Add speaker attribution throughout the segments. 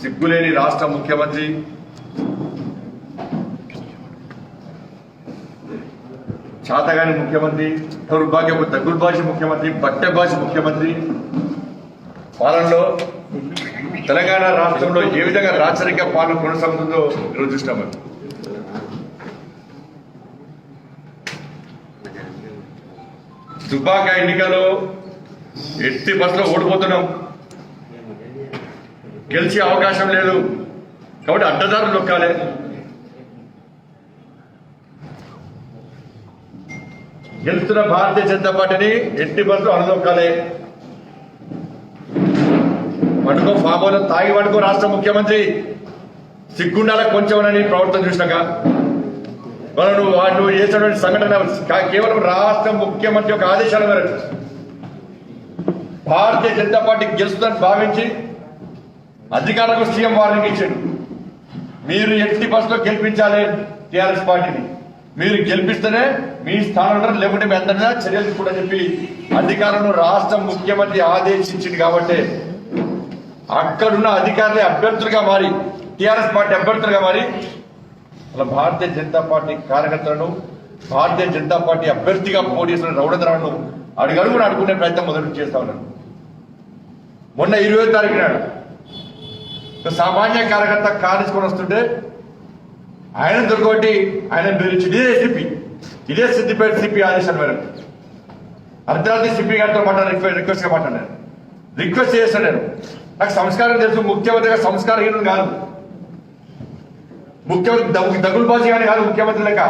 Speaker 1: సిగ్గులేని రాష్ట్ర ముఖ్యమంత్రి, చాతగాని ముఖ్యమంత్రి, దౌర్భాగ్యపు దగుల్బాజీ ముఖ్యమంత్రి, బట్టెబాజీ ముఖ్యమంత్రి పాలనలో తెలంగాణ రాష్ట్రంలో ఏ విధంగా రాచరిక పాలన కొనసాగుతుందో ఈరోజు చూస్తాం. దుబ్బాక ఎన్నికల్లో ఎట్టి బస్సులో ఓడిపోతున్నాం, గెలిచే అవకాశం లేదు కాబట్టి అడ్డదారులు నొక్కాలి. గెలుస్తున్న భారతీయ జనతా పార్టీని ఎట్టి బస్సులో అనదొక్కాలి. పట్టుకో ఫామోలో తాగి పట్టుకో రాష్ట్ర ముఖ్యమంత్రి, సిగ్గుండాల కొంచెమని ప్రవర్తన చూసినాక నువ్వు చేసినటువంటి సంఘటన కేవలం రాష్ట్ర ముఖ్యమంత్రి యొక్క ఆదేశాల మేరకు భారతీయ జనతా పార్టీ గెలుస్తుందని భావించి అధికారులకు సీఎం వార్నింగ్ ఇచ్చాడు. మీరు ఎట్టి బస్సులో గెలిపించాలి టీఆర్ఎస్ పార్టీని, మీరు గెలిపిస్తేనే మీ స్థానంలో లేకుంటే మీ అందరినీ చర్యలు తీసుకుంటని చెప్పి అధికారులను రాష్ట్ర ముఖ్యమంత్రి ఆదేశించింది. కాబట్టి అక్కడున్న అధికారులే అభ్యర్థులుగా మారి టీఆర్ఎస్ పార్టీ అభ్యర్థులుగా మారి అలా భారతీయ జనతా పార్టీ కార్యకర్తలను భారతీయ జనతా పార్టీ అభ్యర్థిగా పోటీ చేసిన రౌడద్రాలను అడుగడుగును అడుగునే ప్రయత్నం మొదలు చేస్తా ఉన్నాను. మొన్న 20వ తారీఖు నాడు సామాన్య కార్యకర్త కారు తీసుకొని వస్తుంటే ఆయన దొరకబట్టి ఆయన బెదిరించి ఇదే సిద్దిపేట సిపి ఆదేశాల మేరకు అర్ధరాత్రి సిపి గారితో రిక్వెస్ట్ గా మాట్లాడాను. రిక్వెస్ట్ చేస్తాను నేను, నాకు సంస్కారం తెలుసు, ముఖ్యమంత్రిగా సంస్కారహీనుడు కాదు, ముఖ్యమంత్రి దగుల్బాజీ కానీ కాదు, ముఖ్యమంత్రి లెక్క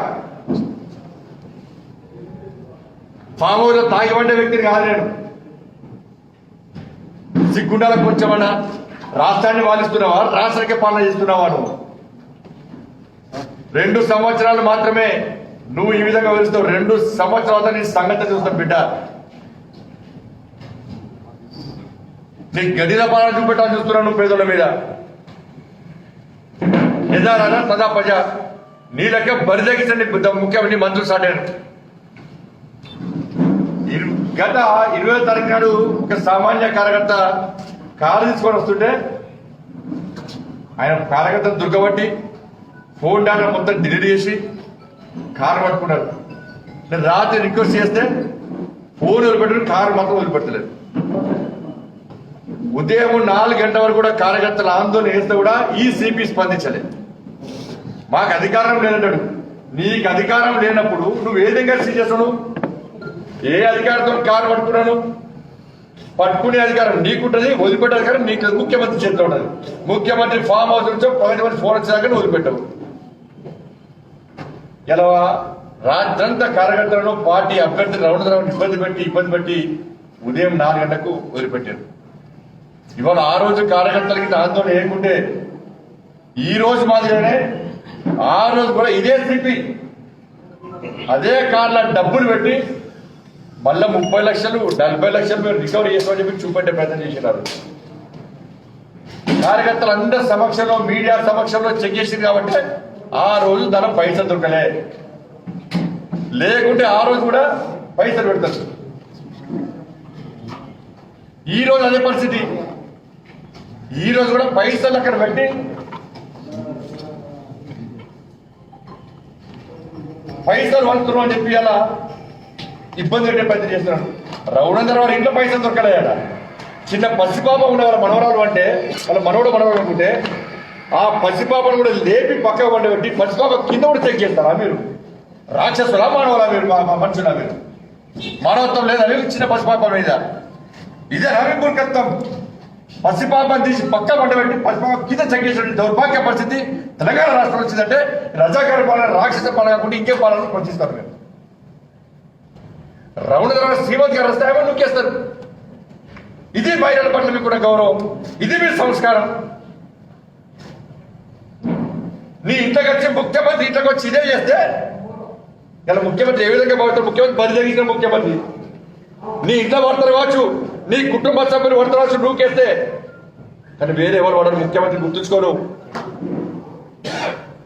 Speaker 1: ఫామ్ హౌస్ లో తాగిపడ్డ వ్యక్తిని కాదు నేను. సిగ్గుండాలకు కొంచెమన్నా రాష్ట్రాన్ని పాలిస్తున్నావా, రాష్ట్రానికి పాలన చేస్తున్నావా? నువ్వు 2 సంవత్సరాలు మాత్రమే నువ్వు ఈ విధంగా వెలుస్తావు. 2 సంవత్సరాల నీ సంగతి చూస్తాం బిడ్డ. నీ గదిల పాలన చూపెట్టాలని చూస్తున్నావు నువ్వు పేదల మీద. నిజానా సదా ప్రజ నీ లెక్క బరిదగించండి ముఖ్యమంత్రి మంత్రులు సాటారు. గత 20వ తారీఖు నాడు ఒక సామాన్య కార్యకర్త కారు తీసుకొని వస్తుంటే ఆయన కార్యకర్తను దుర్గబట్టి ఫోన్ డేటా మొత్తం డిలీట్ చేసి కారు పట్టుకున్నారు. నేను రాత్రి రిక్వెస్ట్ చేస్తే ఫోన్ వదిలిపెట్టారు, కారు మాత్రం వదిలిపెట్టలేదు. ఉదయం 4 గంటల వరకు కూడా కార్యకర్తల ఆందోళన చేస్తే కూడా ఈ సిపి స్పందించలేదు. మాకు అధికారం లేదంటాడు. నీకు అధికారం లేనప్పుడు నువ్వు ఏ విధంగా సీజ్ చేస్తావు? ఏ అధికారంతో కారు పట్టుకున్నాను? పట్టుకునే అధికారం నీకుంటది, వదిలిపెట్టే అధికారం నీకు ముఖ్యమంత్రి చేతిలో ఉన్నది. ముఖ్యమంత్రి ఫామ్ హౌస్ నుంచో 10 మంది ఫోన్ వచ్చేదాకా వదిలిపెట్టావు. ఎలా రాత్రంతా కార్యకర్తలను పార్టీ అభ్యర్థులు రౌండ్ ఇబ్బంది పెట్టి ఉదయం 4 గంటలకు వదిలిపెట్టారు. ఇవాళ ఆ రోజు కార్యకర్తలకి ఆందోళన ఏముంటే ఈ రోజు మాదిరిగానే ఆ రోజు కూడా ఇదే సిపి అదే కార్ల డబ్బులు పెట్టి మళ్ళా 30 లక్షలు 40 లక్షలు మీరు రికవరీ చేస్తామని చెప్పి చూపెట్టే ప్రయత్నం చేసినారు. కార్యకర్తలు అందరి సమక్షంలో మీడియా సమక్షంలో చెక్ చేసింది కాబట్టి ఆ రోజు ధనం పైసలు దొరకలే, లేకుంటే ఆ రోజు కూడా పైసలు పెడతారు. ఈ రోజు అదే పరిస్థితి. ఈ రోజు కూడా పైసలు అక్కడ పెట్టి పైసలు వండుతున్నాం అని చెప్పి అలా ఇబ్బంది పెట్టే ప్రయత్నం చేస్తున్నాడు. రౌడందర్ వారి ఇంట్లో పైసలు దొరకలేదట. చిన్న పసిపాప ఉండే వాళ్ళ మనవరాలు అంటే వాళ్ళ మనవడు అనుకుంటే ఆ పసిపాపను కూడా లేపి పక్కకు పండబెట్టి పసిపాప కింద కూడా చెక్ చేస్తారా మీరు? రాక్షసులా మానవులా మీరు? మనుషులా మీరు? మానవత్వం లేదా మీరు? చిన్న పసిపాప మీద ఇదే రవిపూర్కత్వం. పసిపాపను తీసి పక్క పండబెట్టి పసిపాప కింద చెక్ చేసిన దౌర్భాగ్య పరిస్థితి తెలంగాణ రాష్ట్రం వచ్చిందంటే రజాకార పాలన, రాక్షస పాలన కాకుండా ఇంకే పాలన ప్రశ్నిస్తారు మీరు. రౌండ్ శ్రీమతి గారు వస్తాయేమో నొక్కేస్తారు. ఇది మహిళల పట్ల మీకు కూడా గౌరవం, ఇది మీ సంస్కారం. నీ ఇంట్లోకి వచ్చి ముఖ్యమంత్రి ఇంట్లోకి వచ్చి ఇదే చేస్తే ఇలా ముఖ్యమంత్రి ఏ విధంగా పడతారు? ముఖ్యమంత్రి బరి తగ్గించిన ముఖ్యమంత్రి నీ ఇంట్లో పడతారు కావచ్చు, నీ కుటుంబ సభ్యులు పడతారు కావచ్చు నువ్వుకేస్తే, కానీ వేరే ఎవరు పడరు. ముఖ్యమంత్రి గుర్తుంచుకోను.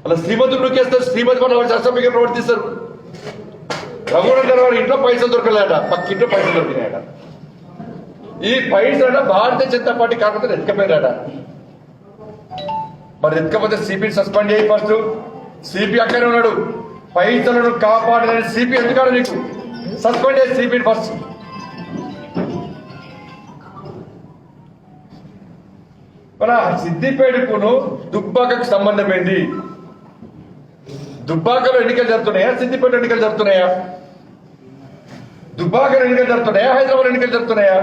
Speaker 1: అలా శ్రీమతులు నూకేస్తారు, శ్రీమతి పట్ల అసభ్యంగా ప్రవర్తిస్తారు. రఘునందన్ వారి ఇంట్లో పైసలు దొరకలేట, పక్కింట్లో పైసలు దొరికినాయట. ఈ పైసలు భారతీయ జనతా పార్టీ కాకపోతే ఎత్తుకపోయారట. మరి ఎత్తుకపోతే సిపిని సస్పెండ్ చేయి ఫస్ట్. సిపి అక్కడే ఉన్నాడు, పైసలను కాపాడలేని సిపి ఎందుకాడు నీకు? సస్పెండ్ చేసి సిపిని ఫస్ట్. మన సిద్దిపేటకును దుబ్బాకకు సంబంధం ఏంటి? దుబ్బాకలో ఎన్నికలు జరుగుతున్నాయా, సిద్దిపేట ఎన్నికలు జరుగుతున్నాయా? దుబ్బాకలో ఎన్నికలు జరుగుతున్నాయా, హైదరాబాద్ ఎన్నికలు జరుగుతున్నాయా?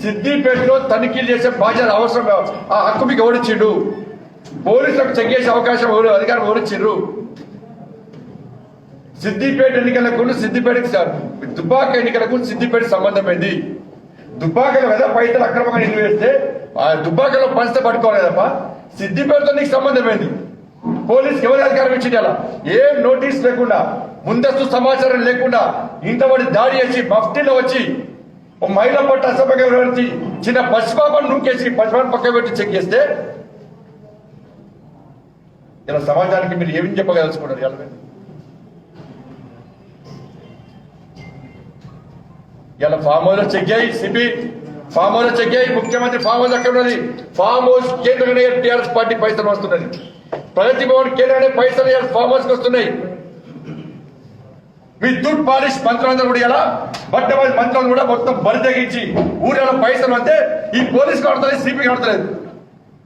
Speaker 1: సిద్దిపేటలో తనిఖీలు చేసే బాధ్యత అవసరం, ఆ హక్కు మీకు ఎవరిచ్చిండు? పోలీసులకు చెక్ చేసే అవకాశం అధికారం ఎవరిచ్చిండ్రు? సిద్దిపేట ఎన్నికలకు సిద్దిపేటకి దుబ్బాక ఎన్నికలకు సిద్దిపేట సంబంధం ఏంది? దుబ్బాకలో కదా పైసలు అక్రమంగా నిల్వ వేస్తే ఆ దుబ్బాకలో పంచితే పట్టుకోలేదప్ప. సిద్దిపేటతో నీకు సంబంధం ఏంది? పోలీసుకి ఎవరి అధికారం ఇచ్చింది? అలా ఏం నోటీస్ లేకుండా, ముందస్తు సమాచారం లేకుండా ఇంతవడి దాడి చేసి మఫ్టీలో వచ్చి ఓ మహిళ పట్ల అసభ్యంగా వివరించి చిన్న పసిపాపను నూకేసి పసిపాపను పక్క పెట్టి చెక్ చేస్తే ఇలా సమాజానికి మీరు ఏమని చెప్పగలుచుకున్నారు? ఇలా ఫామ్ హౌస్ లో చెక్ అయ్యి సిపి ఫామ్ హౌస్ లో చెక్ అయ్యి ముఖ్యమంత్రి ఫామ్ హౌస్ అక్కడ ఉన్నది. ఫామ్ హౌస్ కేంద్రంగానే టీఆర్ఎస్ పార్టీ పైసలు వస్తున్నది. ప్రగతి భవన్ కేంద్రంగానే పైసలు ఫామ్ హౌస్ కి వస్తున్నాయి. మీ దుడ్ పాలిష్ మంత్రులందరూ కూడా ఇలా బట్టబాజీ మంత్రులు కూడా మొత్తం బరి తెగించి ఊళ్ళలో పైసలు అంటే ఈ పోలీసు కడుతుంది, సిపి కడతలేదు.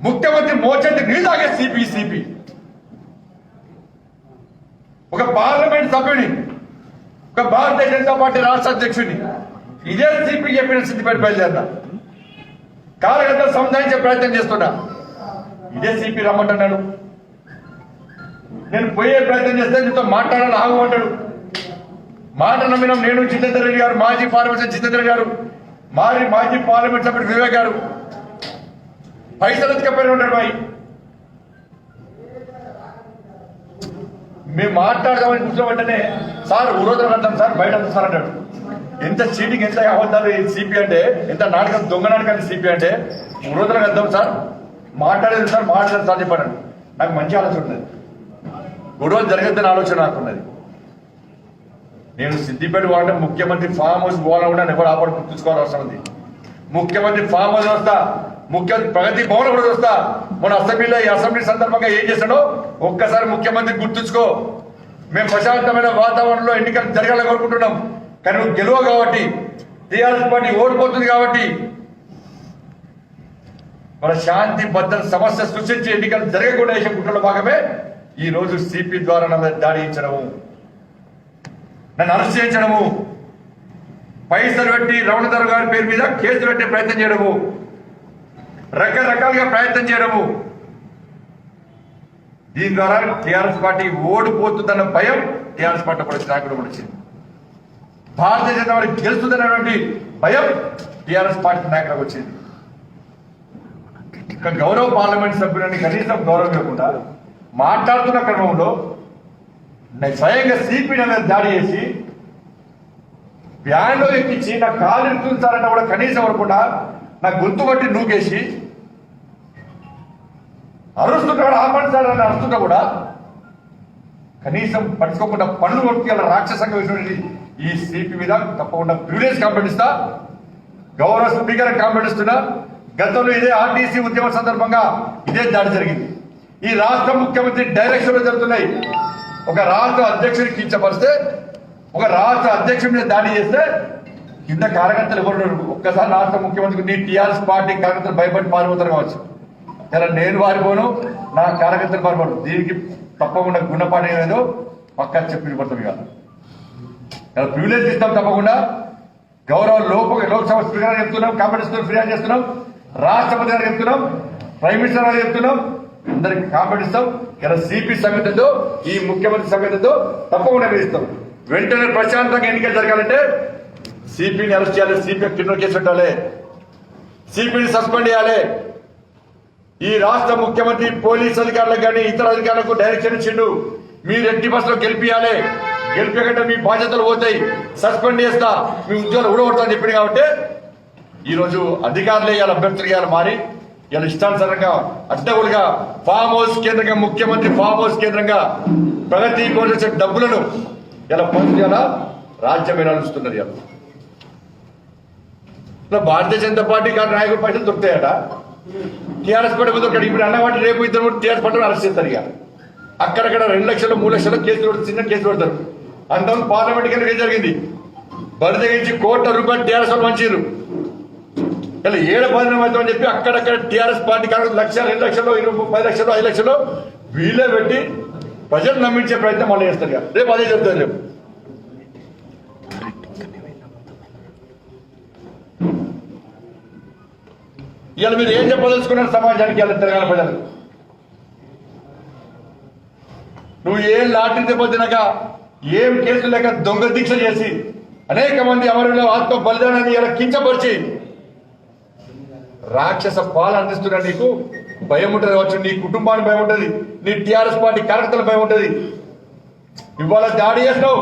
Speaker 1: ముఖ్యమంత్రి మోచెంటి నీళ్ళు తాగే సిపి ఒక పార్లమెంట్ సభ్యుని, ఒక భారతీయ జనతా పార్టీ రాష్ట్ర అధ్యక్షుడిని ఇదే సిపి చెప్పిన సిద్దిపేట బయలుదేరినా కార్యకర్తలు సంధానించే ప్రయత్నం చేస్తున్నా. ఇదే సిపి రమ్మంటున్నాడు. నేను పోయే ప్రయత్నం చేస్తే నీతో మాట్లాడాలని ఆగమంటాడు. మాట నమ్మినాం నేను, జితేందర్ రెడ్డి గారు, మాజీ పార్లమెంట్ జితేందర్ రెడ్డి గారు, మాజీ పార్లమెంట్ సభ్యుడు వివేక్ గారు. పైసలు ఎత్తుకపోయిన ఉంటాడు. మేము మాట్లాడదామని కూర్చో వెంటనే సార్ ఉరోధన కడతాం సార్, బయట సార్ అంటాడు. ఎంత చీటింగ్, ఎంత అబద్ధాలు సిపి అంటే, ఎంత నాటకం, దొంగ నాటకాన్ని సిపి అంటే ఉరోధన కడతాం సార్, మాట్లాడేది సార్, మాట్లాడలేదు సార్ చెప్పాడు. నాకు మంచి ఆలోచన ఉన్నది, గొడవ జరగద్దని ఆలోచన నాకున్నది. నేను సిద్దిపేట పోవాలంటే ముఖ్యమంత్రి ఫామ్ హౌస్ పోవాలని కూడా ఎవరు ఆపడ గుర్తుంచుకోవాల్సిన అవసరం ఉంది. ముఖ్యమంత్రి ఫామ్ హౌస్ వస్తా, ముఖ్యమంత్రి ప్రగతి భవన్ కూడా వస్తా. మన అసెంబ్లీలో ఈ అసెంబ్లీ సందర్భంగా ఏం చేశాడో ఒక్కసారి ముఖ్యమంత్రి గుర్తుంచుకో. మేము ప్రశాంతమైన వాతావరణంలో ఎన్నికలు జరగాలని కోరుకుంటున్నాం. కానీ నువ్వు గెలువ కాబట్టి, టీఆర్ఎస్ పార్టీ ఓడిపోతుంది కాబట్టి మన శాంతి భద్రత సమస్య సృష్టించి ఎన్నికలు జరగకుండా చేసే కుట్రలో భాగమే ఈ రోజు సిపి ద్వారా నా మీద దాడి చేయించడము, నన్ను అరెస్ట్ చేయించడము, పైసలు పెట్టి రమణధర్ గారి పేరు మీద కేసులు పెట్టే ప్రయత్నం చేయడము, రకరకాలుగా ప్రయత్నం చేయడము. దీని ద్వారా టీఆర్ఎస్ పార్టీ ఓడిపోతుందన్న భయం టీఆర్ఎస్ పార్టీ కూడా నాయకుడు కూడా వచ్చింది. భారతీయ జనతా పార్టీ గెలుస్తుందన్నటువంటి భయం టీఆర్ఎస్ పార్టీ నాయకులకు వచ్చింది. గౌరవ పార్లమెంట్ సభ్యులని కనీసం గౌరవం ఇవ్వకుండా మాట్లాడుతున్న క్రమంలో స్వయంగా సిపి మీద దాడి చేసి వ్యాన్లో ఎక్కించి నా కాలు ఇరుతుంటారంటే కూడా కనీసం అవ్వకుండా నా గొంతు బట్టి నూకేసి అరుస్తున్నాడు, ఆపండి అరుస్తున్నా కూడా కనీసం పట్టుకోకుండా పనులు కొట్టి అలా రాక్షసంగా వేసినటువంటి ఈ సిపి మీద తప్పకుండా ప్రివిలేజ్ కంప్లైంట్ ఇస్తా, గౌరవ స్పీకర్ కంప్లైంట్ ఇస్తున్నా. గతంలో ఇదే ఆర్టీసీ ఉద్యమం సందర్భంగా ఇదే దాడి జరిగింది. ఈ రాష్ట్ర ముఖ్యమంత్రి డైరెక్షన్లు జరుగుతున్నాయి. ఒక రాష్ట్ర అధ్యక్షుడిని కించపరిస్తే, ఒక రాష్ట్ర అధ్యక్షుడి మీద దాడి చేస్తే కింద కార్యకర్తలు ఎవరు? ఒక్కసారి రాష్ట్ర ముఖ్యమంత్రికి నీ టీఆర్ఎస్ పార్టీ కార్యకర్తలు భయపడి పారిపోతారు కావచ్చు. ఇలా నేను పారిపోను, నా కార్యకర్తలు పారిపోను. దీనికి తప్పకుండా గుణపాఠం ఏదో పక్కా చెప్పి పడతాం. ఇవాళ ఇలా ప్రివిలేజ్ ఇస్తాం తప్పకుండా. గౌరవ లోక్సభ స్పీకర్ చెప్తున్నాం, కాంపిటీషన్ ఫిర్యాదు చేస్తున్నాం, రాష్ట్రపతి గారు చెప్తున్నాం, ప్రైమ్ మినిస్టర్ గారు చెప్తున్నాం, అందరికి కాంపిటీస్తాం. ఇలా సిపి సంగతితో ఈ ముఖ్యమంత్రి సంగతితో తప్పకుండా వేస్తాం. వెంటనే ప్రశాంతంగా ఎన్నికలు జరగాలంటే సిపిని అరెస్ట్ చేయాలి, సిపి క్రిమినల్ కేసు పెట్టాలి, సిపిని సస్పెండ్ చేయాలి. ఈ రాష్ట్ర ముఖ్యమంత్రి పోలీస్ అధికారులకు కానీ ఇతర అధికారులకు డైరెక్షన్ ఇచ్చిండు, మీరు ఎట్టి బస్సులో గెలిపియాలి, గెలిపేకంటే మీ బాధ్యతలు పోతాయి, సస్పెండ్ చేస్తా, మీ ఉద్యోగాలు ఊడగొడతా అని చెప్పింది. కాబట్టి ఈరోజు అధికారులే ఇవాళ అభ్యర్థులుగా మారి ఇలా ఇష్టానుసారంగా అడ్డగులుగా ఫామ్ హౌస్ కేంద్రంగా, ముఖ్యమంత్రి ఫామ్ హౌస్ కేంద్రంగా ప్రగతి వచ్చే డబ్బులను ఇలా పొందుతున్న రాజ్యం నడుస్తున్నది. ఇలా భారతీయ జనతా పార్టీ నాయకుల పైసలు దొరుకుతాయట, టీఆర్ఎస్ పార్టీ ఒకటి ఇప్పుడు అన్నవాటి రేపు ఇద్దరు టీఆర్ఎస్ పార్టీ అరెస్ట్ చేస్తారు. ఇక అక్కడక్కడ 2 లక్షలు 3 లక్షలు కేసులు చిన్న కేసు పెడతారు. అంతకుముందు పార్లమెంట్ కింద ఏం జరిగింది, బరి తెగించి ₹1,00,00,000 టీఆర్ఎస్ వాళ్ళు మంచిరు ఇలా 7-10 మంది అని చెప్పి అక్కడక్కడ టీఆర్ఎస్ పార్టీ కాంగ్రెస్ 1,00,000 2 లక్షలు 10 లక్షలు 5 లక్షలు వీళ్ళే పెట్టి ప్రజలు నమ్మించే ప్రయత్నం మళ్ళీ చేస్తారు. రేపు అదే చెప్తారు. రేపు ఇవాళ మీరు ఏం చెప్పదలుచుకున్నారు సమాజానికి? ఇవాళ తెలంగాణ ప్రజలు నువ్వు ఏం లాటరీ దెబ్బతినక ఏం కేసులు లేక దొంగ దీక్ష చేసి అనేక మంది అమరుల ఆత్మ బలిదానాన్ని ఇలా కించపరిచి రాక్షస పాలన అందిస్తున్నా నీకు భయం ఉంటుంది కావచ్చు, నీ కుటుంబానికి భయం ఉంటుంది, నీ టీఆర్ఎస్ పార్టీ కార్యకర్తలకు భయం ఉంటుంది. ఇవాళ దాడి చేస్తావు,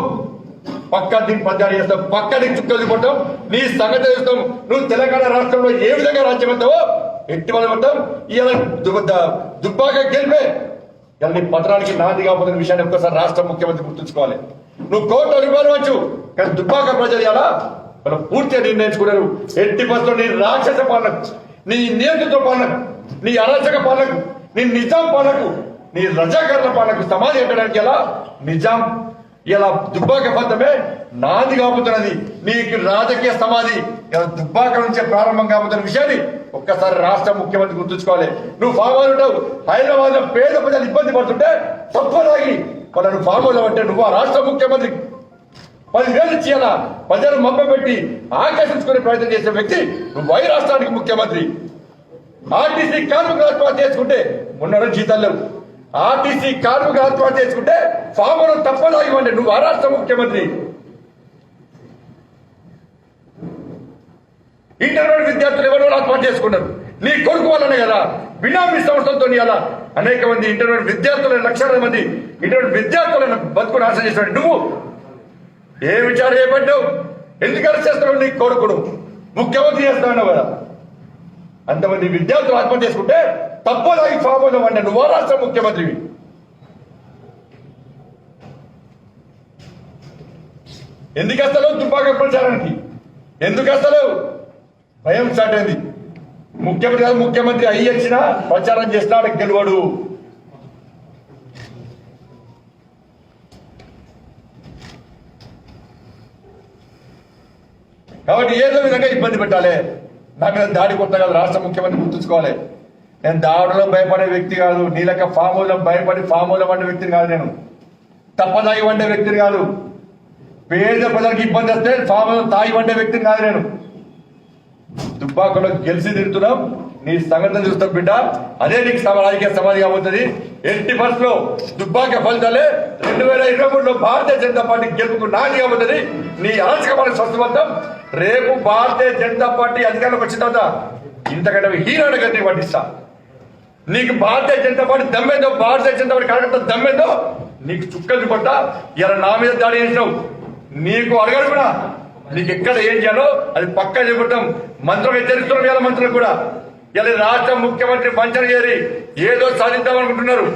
Speaker 1: పక్కా దీన్ని పద్దాడి చేస్తావు, పక్కా నీకు చుక్కలు కొట్టావు, నీ సంగతి చేస్తాం. నువ్వు తెలంగాణ రాష్ట్రంలో ఏ విధంగా రాజ్యం వెళ్తావో ఎట్టి వాళ్ళు పడతాం. ఇవాళ దుబ్బాక గెలిపే ఇలా నీ పత్రానికి నాది కాకపోతున్న విషయాన్ని ఒక్కసారి రాష్ట్ర ముఖ్యమంత్రి గుర్తుంచుకోవాలి. నువ్వు కోర్టు అనివ్వచ్చు, కానీ దుబ్బాక ప్రజలు ఇలా వాళ్ళు పూర్తిగా నిర్ణయించుకున్నారు. ఎట్టి బస్సులో నీ రాక్షస పాలనకు, నీ నియంత్రిత పాలనకు, నీ అరాచక పాలనకు, నీ నిజాం పాలనకు, నీ రజాకరణ పాలనకు సమాధి పెట్టడానికి ఎలా నిజాం ఇలా దుబ్బాక ఫలితమే నాది కాబోతున్నది. నీకు రాజకీయ సమాధి దుబ్బాక నుంచే ప్రారంభం కాబోతున్న విషయాన్ని ఒక్కసారి రాష్ట్ర ముఖ్యమంత్రి గుర్తుంచుకోవాలి. నువ్వు ఫామ్ హౌస్ ఉంటావు, హైదరాబాద్ లో పేద ప్రజలు ఇబ్బంది పడుతుంటే తప్పదాగి వాళ్ళను ఫామ్ హౌస్ అంటే నువ్వు ఆ రాష్ట్ర ముఖ్యమంత్రి 10,000 ఇచ్చేయాలా ప్రజలు మభ్యపెట్టి ఆకర్షించుకునే ప్రయత్నం చేసే వ్యక్తి నువ్వు ఈ రాష్ట్రానికి ముఖ్యమంత్రి. ఆర్టీసీ కార్మికులు ఆత్మహత్య చేసుకుంటే మొన్న జీతాలు లేవు. ఆర్టీసీ కార్మికులు ఆత్మహత్య చేసుకుంటే ఫామ్ హౌస్ తప్పదాగి ఇవ్వండి. నువ్వు ఆ రాష్ట్ర ముఖ్యమంత్రి. ఇంటర్మీడియట్ విద్యార్థులు ఎవరు ఆత్మహత్య చేసుకున్నారు? నీ కొడుకు వల్లనే కదా. బినామీ సంస్థలతో ఇలా అనేక మంది ఇంటర్మీడియట్ విద్యార్థులను, లక్షల మంది ఇంటర్మీడియట్ విద్యార్థులను బతుకు నాశనం చేస్తున్నాడు. నువ్వు ఏ విచారం చేపట్టావు? ఎందుకు అరెస్ట్ చేస్తున్నావు? నీ కొడుకుడు ముఖ్యమంత్రి చేస్తున్నావు కదా. అంతమంది విద్యార్థులు ఆత్మహత్య చేసుకుంటే తప్పదాగి ఫామ్ హౌస్ అంటే నువ్వు రాష్ట్ర ముఖ్యమంత్రివి. ఎందుకు వస్తలేవు దుబ్బాక ప్రచారానికి? ఎందుకు వస్తలేవు? భయం స్టార్ట్ అయింది. ముఖ్యమంత్రి అయ్యి వచ్చినా ప్రచారం చేసినా గెలవడు. కాబట్టి ఏదో విధంగా ఇబ్బంది పెట్టాలి. నా మీద దాడి కొత్త కాదు, రాష్ట్ర ముఖ్యమంత్రి గుర్తుంచుకోవాలి. నేను దాడులో భయపడే వ్యక్తి కాదు, నీ లెక్క ఫామ్ హౌస్ భయపడి ఫామ్ హౌస్ వండే వ్యక్తిని కాదు, నేను తప్పదాగి వండే వ్యక్తిని కాదు, పేద ప్రజలకు ఇబ్బంది వస్తే ఫామ్ హౌస్ తాగి వండే వ్యక్తిని కాదు నేను. దుబ్బాకలో గెలిచి తిరుగుతున్నాం, నీ సంగతిని చూస్తాం బిడ్డ. అదే నీకు రాజకీయ సమాధి కాబోతుంది. ఎట్టి పరిస్థితుల్లో దుబ్బాక ఫలితాలే 2023లో భారతీయ జనతా పార్టీ గెలుపుకు నాది కాబోతుంది. నీ అరాచకమైన స్వస్థబద్ధం రేపు భారతీయ జనతా పార్టీ అధికారంలోకి వచ్చిన తర్వాత ఇంతకంటే హీరోని గట్టి పట్టిస్తా. నీకు భారతీయ జనతా పార్టీ దమ్మేందో, భారతీయ జనతా పార్టీ కార్యకర్త దమ్మేందో నీకు చుక్కలు పట్టా. ఇలా నా మీద దాడి చేసినావు, నీకు అడగడు కూడా. నీకు ఎక్కడ ఏం చేయాలో అది పక్కా చెబుతాం. మంత్రులు హెచ్చరిస్తున్నాం. ఇలా మంత్రులకు కూడా ఇలా రాష్ట్ర ముఖ్యమంత్రి పంచన చేరి ఏదో సాధిద్దామనుకుంటున్నారు.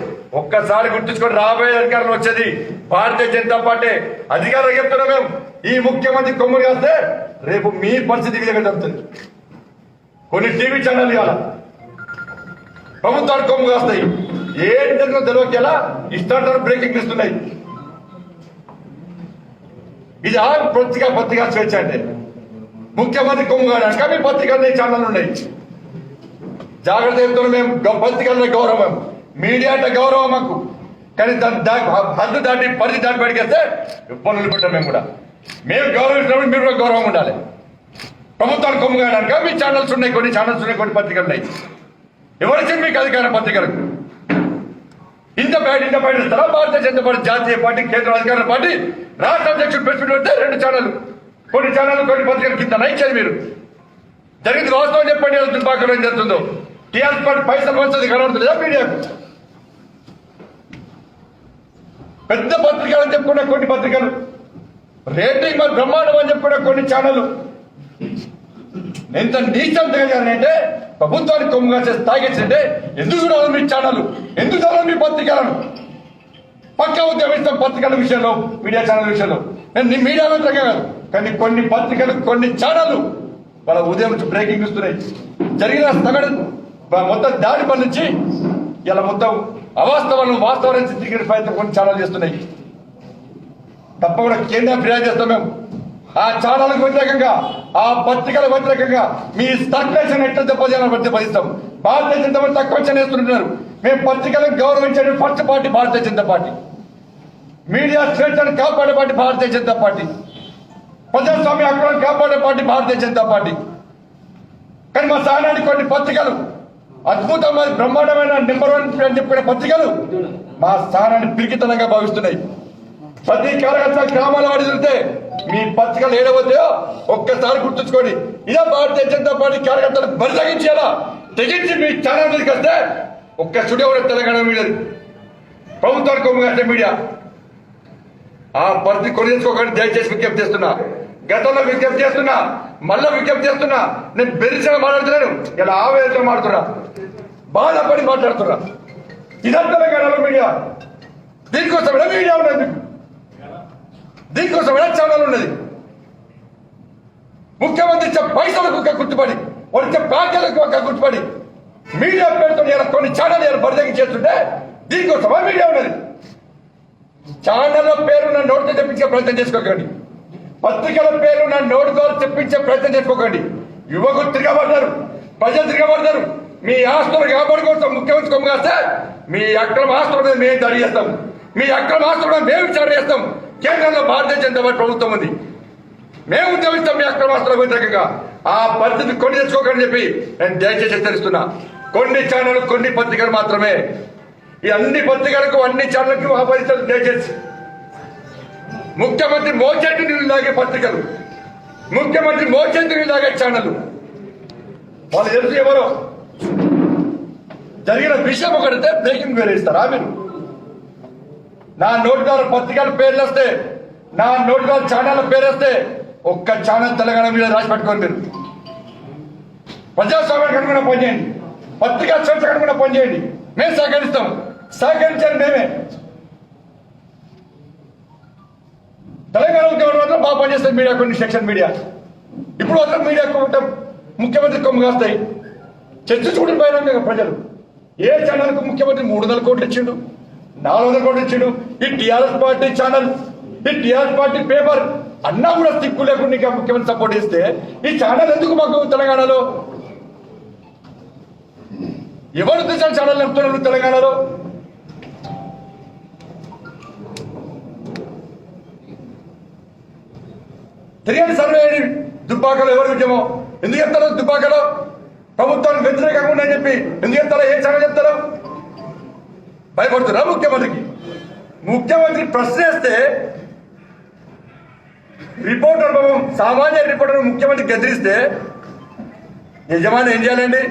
Speaker 1: ఒక్కసారి గుర్తుంచుకొని రాబోయే అధికారంలో వచ్చేది భారతీయ జనతా పార్టీ. అధికారులు చెప్తున్నాం మేము, ఈ ముఖ్యమంత్రి కొమ్ములు కాస్తే రేపు మీ పరిస్థితి విధంగా జరుగుతుంది. కొన్ని టీవీ ఛానల్ ఇవాళ ప్రభుత్వానికి కొమ్ము కాస్తాయి. ఏంటి తెలియక ఎలా ఇష్టాంతరం బ్రేకింగ్ ఇస్తున్నాయి. ఇది ఆ పత్రికా స్వేచ్ఛ అంటే ముఖ్యమంత్రి కొమ్ము కాడానికి మీ పత్రికలు ఛానల్ ఉన్నాయి. జాగ్రత్త చెప్తున్నాం మేము. పత్రికల్లో గౌరవం, మీడియా అంటే గౌరవం మాకు. కానీ హద్దు దాటి పరిధి దాటి బయటకేస్తే ఇబ్బందులు పెట్టాం. మేము కూడా మేము గౌరవించినప్పుడు మీరు కూడా గౌరవం ఉండాలి. ప్రభుత్వానికి కొమ్ము కాయడానిక మీ ఛానల్స్ ఉన్నాయి, కొన్ని ఛానల్స్ ఉన్నాయి, కొన్ని పత్రికలు ఉన్నాయి. ఎవరిచ్చింది మీకు అధికారం పత్రికలకు? ఇంత బయట ఇస్తారా? భారతీయ జనతా పార్టీ జాతీయ పార్టీ, కేంద్ర అధికార పార్టీ, రాష్ట్ర అధ్యక్షుడు ప్రెస్ మీట్ పెడితే 2 ఛానల్, కొన్ని ఛానల్, కొన్ని పత్రికలు కింద నైచ్చేది. మీరు జరిగింది వాస్తవం చెప్పండి. దుబ్బాకలో ఏం జరుగుతుందో టీఆర్ఎస్ పార్టీ పైసలు వస్తుంది కనబడుతుందా మీడియాకు? పెద్ద పత్రికలు అని చెప్పుకున్న కొన్ని పత్రికలు, రేటింగ్ మరి బ్రహ్మాండం అని చెప్పుకున్న కొన్ని ఛానళ్ళు ఎంత నీచం తెలియాలంటే ప్రభుత్వానికి కొమ్ముగా చేసి తాగేసింటే ఎందుకు చూడాలి మీ ఛానల్? ఎందుకు చూడాలి మీ పత్రికలను? పక్కా ఉద్యమిస్తాం పత్రికల విషయంలో, మీడియా ఛానల్ విషయంలో. నేను మీడియా వ్యతిరేకంగా కాదు, కానీ కొన్ని పత్రికలు, కొన్ని ఛానళ్ళు వాళ్ళ ఉదయం నుంచి బ్రేకింగ్ ఇస్తున్నాయి. జరిగిన మొత్తం దాడి పని నుంచి ఇలా మొత్తం అవాస్తవాలను వాస్తవాలను చిత్రీకరణ ప్రయత్నం కొన్ని ఛానల్ చేస్తున్నాయి. తప్పకుండా కేంద్రం ఫిర్యాదు చేస్తాం. మేము ఆ ఛానల్కు వ్యతిరేకంగా, ఆ పత్రికల వ్యతిరేకంగా మీ సర్క్యులేషన్ ఎట్లా దెబ్బతీయాలని ప్రతిపాదిస్తాం. భారతీయ జనతా పార్టీ తక్కువ చేస్తున్నారు. మేము పత్రికలను గౌరవించే first party Bharatiya Janata party, media స్వేచ్ఛను కాపాడే పార్టీ భారతీయ జనతా పార్టీ, ప్రజాస్వామ్య హక్కులను కాపాడే పార్టీ భారతీయ జనతా పార్టీ. కానీ మా స్థానానికి కొన్ని పత్రికలు అద్భుతమైన బ్రహ్మాండమైన నెంబర్ 1 అని చెప్పిన పత్రికలు మా స్థానాన్ని పిరికితనంగా భావిస్తున్నాయి. ప్రతి కార్యకర్త గ్రామాల వాడి తిరిగితే మీ పత్రికలు ఏడవద్దో ఒక్కసారి గుర్తుంచుకోండి. ఇదే భారతీయ జనతా పార్టీ కార్యకర్తలకు బరి తగ్గించేలా తెగించి మీ ఛానల్ మీదకి వస్తే ఒక్క స్టూడియో కూడా తెలంగాణ మీడియా ప్రభుత్వానికి కొమ్ముగానే మీడియా ఆ పరిస్థితి కొని తెచ్చుకోకండి. దయచేసి విజ్ఞప్తి చేస్తున్నా, గతంలో విజ్ఞప్తి చేస్తున్నా, మళ్ళా విజ్ఞప్తి చేస్తున్నా. నేను బెరిసగా మాట్లాడుతున్నాను, ఇలా ఆవేదనతో మాట్లాడుతున్నా, బాధపడి మాట్లాడుతున్నా. ఇదంతా తెలంగాణలో మీడియా. దీనికోసమైనా మీడియా ఉన్నది, మీకు దీనికోసమైనా ఛానల్ ఉన్నది. ముఖ్యమంత్రి ఇచ్చే పైసలకు ఒక గుర్తుపడి, వాడు ఇచ్చే ప్యాకేజీలకు ఒక గుర్తుపడి మీడియా పేరుతో కొన్ని ఛానల్ బరిదగి చేస్తుంటే దీనికోసమా మీడియా ఉన్నది. ఛానల్ పేరు నా నోటితో తెప్పించే ప్రయత్నం చేసుకోకండి. పత్రికల పేరు నా నోటితో తెప్పించే ప్రయత్నం చేసుకోకండి. యువకులు తిరగబడ్డారు, ప్రజలు తిరగబడ్డారు. మీ ఆస్తులు కాపాడుకోవడం ముఖ్యమంత్రి కొమ్ము కాస్తే మీ అక్రమ ఆస్తుల మీద మేము దాడి చేస్తాం. మీ అక్రమ ఆస్తుల మీద మేము విచారణ చేస్తాం. కేంద్రంలో భారతీయ జనతా పార్టీ ప్రభుత్వం ఉంది, మేము ఉద్యమిస్తాం మీ అక్రమ ఆస్తులకు వ్యతిరేకంగా. ఆ పరిస్థితి కొని తెచ్చుకోకని చెప్పి నేను దయచేసి హెచ్చరిస్తున్నా. కొన్ని ఛానల్, కొన్ని పత్రికలు మాత్రమే. ఈ అన్ని పత్రికలకు, అన్ని ఛానళ్లకు ఆహ్వానించాలి దయచేసి. ముఖ్యమంత్రి మోచేతి నీళ్ళు లాగే పత్రికలు, ముఖ్యమంత్రి మోచేతి నీళ్ళు లాగే ఛానల్, వాళ్ళు తెలుసు ఎవరో. జరిగిన విషయం ఒకటితే బ్రేకింగ్ వేరే ఇస్తారా మీరు? నా నోటి ద్వారా పత్రికల పేర్లు వస్తే, నా నోటి ద్వారా ఛానల్ పేరు వస్తే ఒక్క ఛానల్ తెలంగాణ మీద రాసి పెట్టుకోండి. మీరు ప్రజాస్వామ్యానికి అనుకున్న పనిచేయండి, పత్రికా స్వేచ్ఛకు అనుకున్న పనిచేయండి. మేము సహకరిస్తాం, సహకరించాలి మేమే. తెలంగాణ ఉద్యమం మాత్రం బాగా పనిచేస్తుంది మీడియా, కొన్ని సెక్షన్ మీడియా. ఇప్పుడు మాత్రం మీడియా ముఖ్యమంత్రి కొమ్ము కాస్తాయి. చర్చించుకుంటూ పోయినాక ప్రజలు ఏ ఛానల్కు ముఖ్యమంత్రి 300 కోట్లు ఇచ్చిండు, 400 కోట్లు ఇచ్చిండు. ఈ టీఆర్ఎస్ పార్టీ ఛానల్, ఈ టీఆర్ఎస్ పార్టీ పేపర్ అన్నా కూడా తిక్కు లేకుండా ఇంకా ముఖ్యమంత్రి సపోర్ట్ చేస్తే ఈ ఛానల్ ఎందుకు మాకు తెలంగాణలో? ఎవరు తెచ్చిన ఛానల్ నడుపుతున్నారు తెలంగాణలో? తిరిగి సర్వే దుబ్బాకలో ఎవరు ఉద్యమం ఎందుకు చెప్తారో? దుబ్బాకలో ప్రభుత్వానికి వ్యతిరేకంగా ఉందని చెప్పి ఎందుకు చెప్తారో? ఏ ఛానల్ చెప్తారో? భయపడుతున్నా ముఖ్యమంత్రికి. ముఖ్యమంత్రి ప్రశ్న వేస్తే రిపోర్టర్ పాపం, సామాన్య రిపోర్టర్ ముఖ్యమంత్రి గెదిరిస్తే యజమాని ఏం చేయాలండి?